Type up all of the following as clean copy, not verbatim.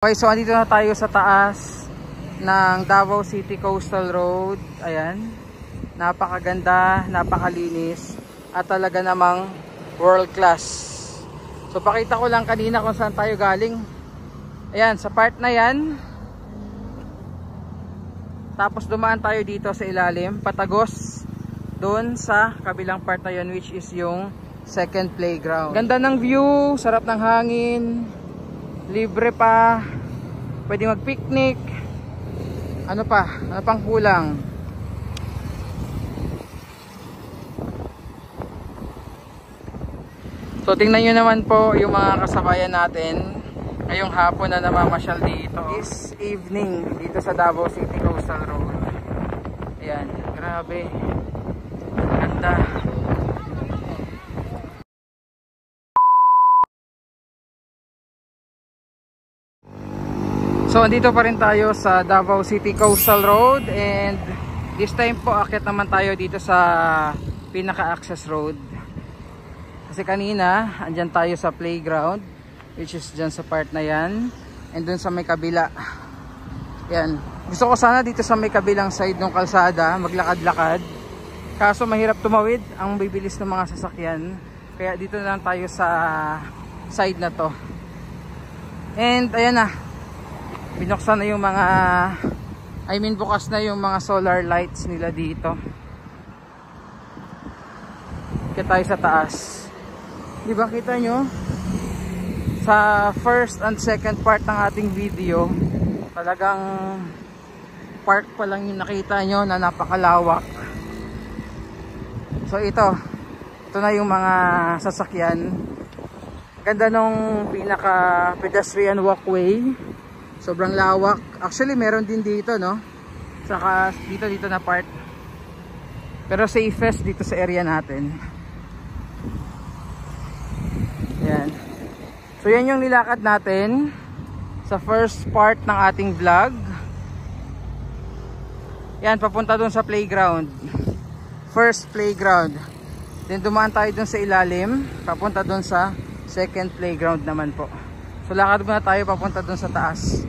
Okay, so andito na tayo sa taas ng Davao City Coastal Road. Ayan, napakaganda, napakalinis at talaga namang world class. So pakita ko lang kanina kung saan tayo galing. Ayan, sa part na yan. Tapos dumaan tayo dito sa ilalim, patagos doon sa kabilang part na yun, which is yung second playground. Ganda ng view, sarap ng hangin, libre pa, pwede mag picnic. Ano pa? Ano pang kulang? So tingnan nyo naman po yung mga kasabayan natin ngayong hapon na namamasyal dito this evening dito sa Davao City Coastal Road. Ayan, grabe, ganda. So andito pa rin tayo sa Davao City Coastal Road, and this time po akit naman tayo dito sa pinaka-access road. Kasi kanina andyan tayo sa playground, which is dyan sa part na yan, and dun sa may kabila. Yan. Gusto ko sana dito sa may kabilang side ng kalsada maglakad-lakad, kaso mahirap tumawid, ang bibilis ng mga sasakyan, kaya dito na lang tayo sa side na to. And ayan na, binuksan na yung mga, bukas na yung mga solar lights nila dito. Kaya tayo sa taas. Diba kita nyo? Sa first and second part ng ating video, talagang park pa lang yung nakita nyo na napakalawak. So ito na yung mga sasakyan. Ganda nung pinaka pedestrian walkway. Sobrang lawak. Actually meron din dito, no? Saka dito na part. Pero safest dito sa area natin. Yan. So yan yung nilakad natin sa first part ng ating vlog. Yan, papunta dun sa playground. First playground. Then dumaan tayo dun sa ilalim, papunta dun sa second playground naman po. So lakad muna tayo papunta dun sa taas.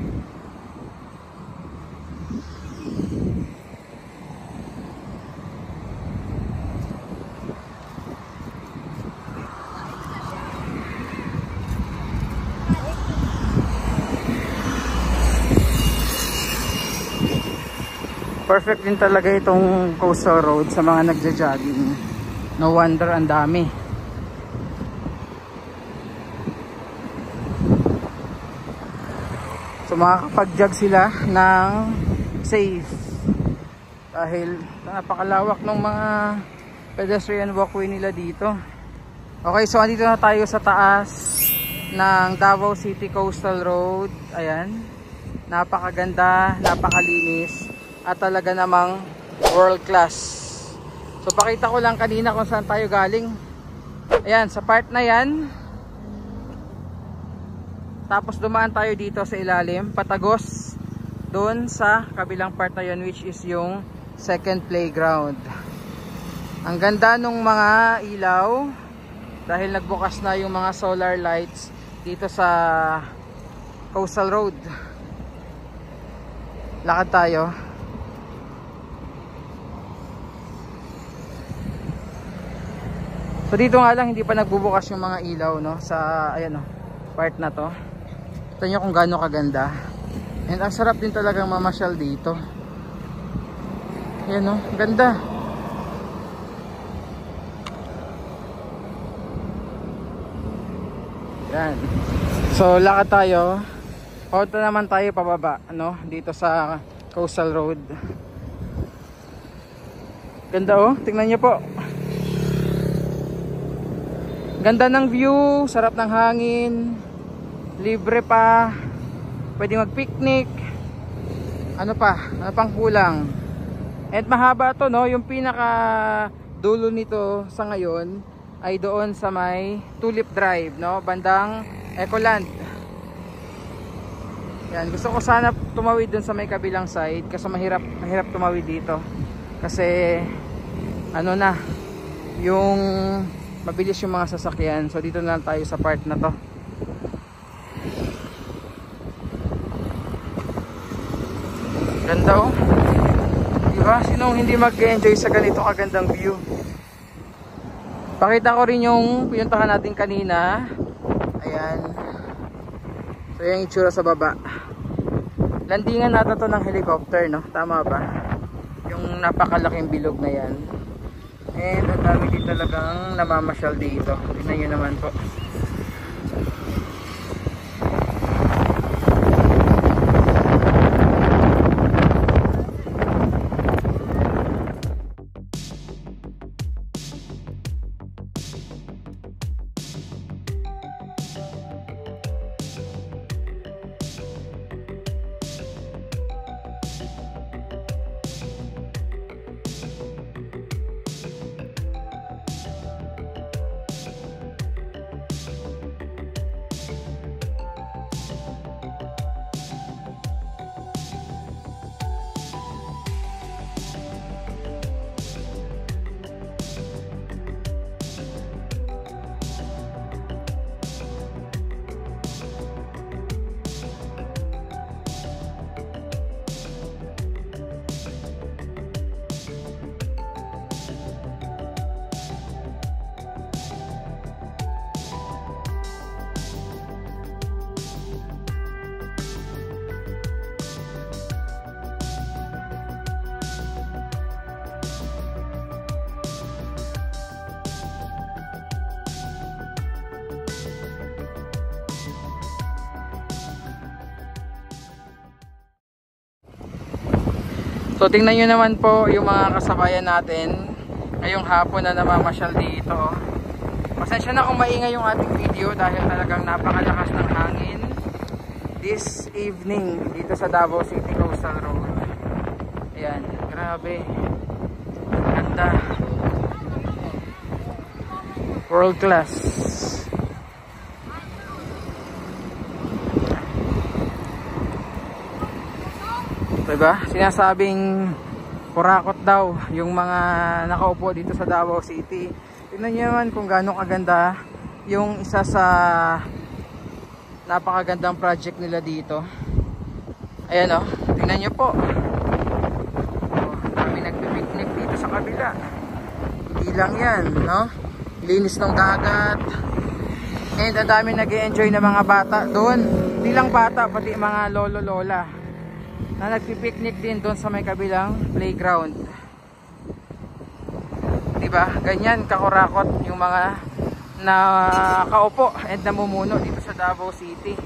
Perfect din talaga itong coastal road sa mga nagja-jogging. No wonder ang dami. So makakapag-jog sila ng safe dahil napakalawak ng mga pedestrian walkway nila dito. Okay, so andito na tayo sa taas ng Davao City Coastal Road. Ayan, napakaganda, napakalinis at talaga namang world class. So pakita ko lang kanina kung saan tayo galing. Ayan, sa part na yan. Tapos dumaan tayo dito sa ilalim, patagos doon sa kabilang part na yun, which is yung second playground. Ang ganda nung mga ilaw dahil nagbukas na yung mga solar lights dito sa Coastal Road. Lakad tayo. So dito nga lang hindi pa nagbubukas yung mga ilaw, no, sa ayan, no, part na to. Ito nyo kung gaano kaganda. And ang sarap din talagang mamasyal dito. Ayan, no, ganda. Yan. So lakad tayo. Punta naman tayo pababa, no, dito sa Coastal Road. Ganda, oh, tingnan nyo po. Ganda ng view, sarap ng hangin, libre pa, pwede mag picnic. Ano pa? Ano pang kulang? At mahaba to, no? Yung pinaka dulo nito sa ngayon ay doon sa may Tulip Drive, no? Bandang Ecoland. Yan, gusto ko sana tumawid dun sa may kabilang side kasi mahirap tumawid dito. Kasi ano na, yung mabilis yung mga sasakyan. So dito na lang tayo sa part na to. Ganda oh. Diba? Sinong hindi mag-enjoy sa ganito kagandang view? Pakita ko rin yung pinuntahan natin kanina. Ayan. So yung itsura sa baba. Landingan natin to ng helicopter, no? Tama ba? Yung napakalaking bilog na yan. And ang dami din talagang namamasyal dito. Tignan nyo naman po. So tingnan nyo naman po yung mga kasabayan natin ngayong hapon na namamasyal dito. Pasensya na kung maingay yung ating video dahil talagang napakalakas ng hangin this evening dito sa Davao City Coastal Road. Ayan, grabe. Ganda. World class. Diba? Sinasabing kurakot daw yung mga nakaupo dito sa Davao City. Tingnan nyo naman kung gaano kaganda yung isa sa napakagandang project nila dito. Ayan o, tingnan nyo po. Kami nagpipiknik dito sa kabila. Hindi lang yan, no? Linis ng dagat. And ang dami nag-e-enjoy na mga bata doon. Hindi lang bata, pati mga lolo-lola na nagpipiknik din doon sa may kabilang playground. Diba? Ganyan kakurakot yung mga nakaupo and namumuno dito sa Davao City.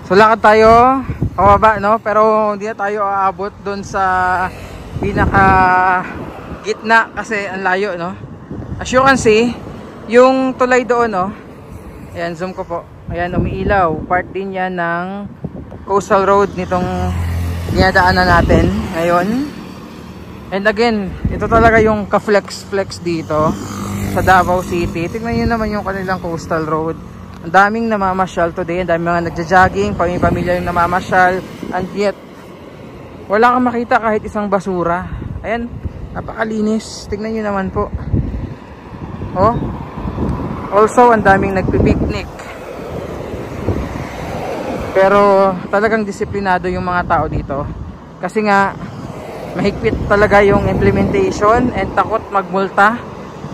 So lakad tayo pababa, no? Pero hindi na tayo aabot doon sa pinaka gitna kasi ang layo, no? As you can see, yung tulay doon, no? Ayan, zoom ko po. Ayan, umiilaw. Part din yan ng coastal road nitong dinadaanan natin ngayon. And again, ito talaga yung ka-flex-flex dito sa Davao City. Tignan nyo naman yung kanilang coastal road. Ang daming namamasyal today, ang daming mga nagja-jogging, pamilya yung namamasyal, and yet wala kang makita kahit isang basura. Ayan, napakalinis. Tignan nyo naman po. Oh. Also, ang daming nagpipiknik. Pero talagang disiplinado yung mga tao dito. Kasi nga mahigpit talaga yung implementation and takot magmulta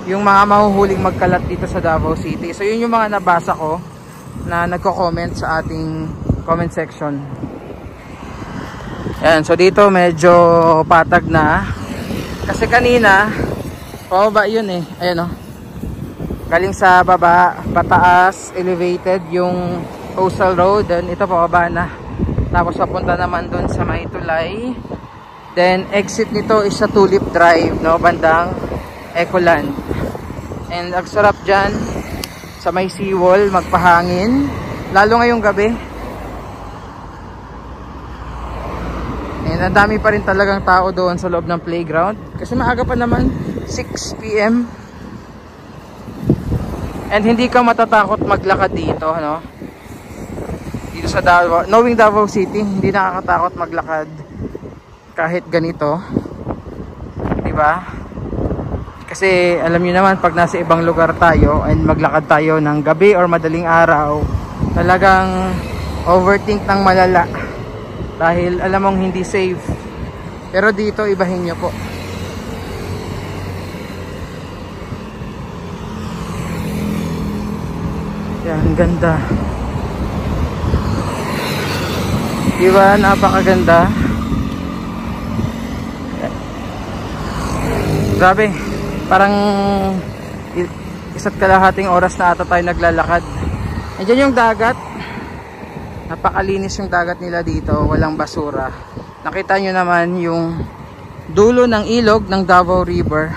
yung mga mahuhuling magkalat dito sa Davao City. So yun yung mga nabasa ko na nagko-comment sa ating comment section. Ayan, so dito medyo patag na. Kasi kanina pababa yun eh. Ayan o. Galing sa baba, pataas, elevated yung coastal road. Then ito pababa na. Tapos papunta naman dun sa may tulay. Then exit nito is sa Tulip Drive, no, bandang Ecoland. And ang sarap dyan sa may seawall, magpahangin lalo ngayong gabi. And ang dami pa rin talagang tao doon sa loob ng playground. Kasi maaga pa naman, 6 PM. And hindi ka matatakot maglakad dito, no? Dito sa Davao, knowing Davao City, hindi nakakatakot maglakad kahit ganito. 'Di ba? Kasi alam niyo naman pag nasa ibang lugar tayo and maglakad tayo ng gabi or madaling araw, talagang overthink ng malala. Dahil alam mong hindi safe. Pero dito ibahin nyo po. Yan, ganda. Diba? Napakaganda. Grabe. Parang isa't kalahating oras na ata tayo naglalakad. Andiyan yung dagat. Napakalinis yung dagat nila dito, walang basura. Nakita nyo naman yung dulo ng ilog ng Davao River.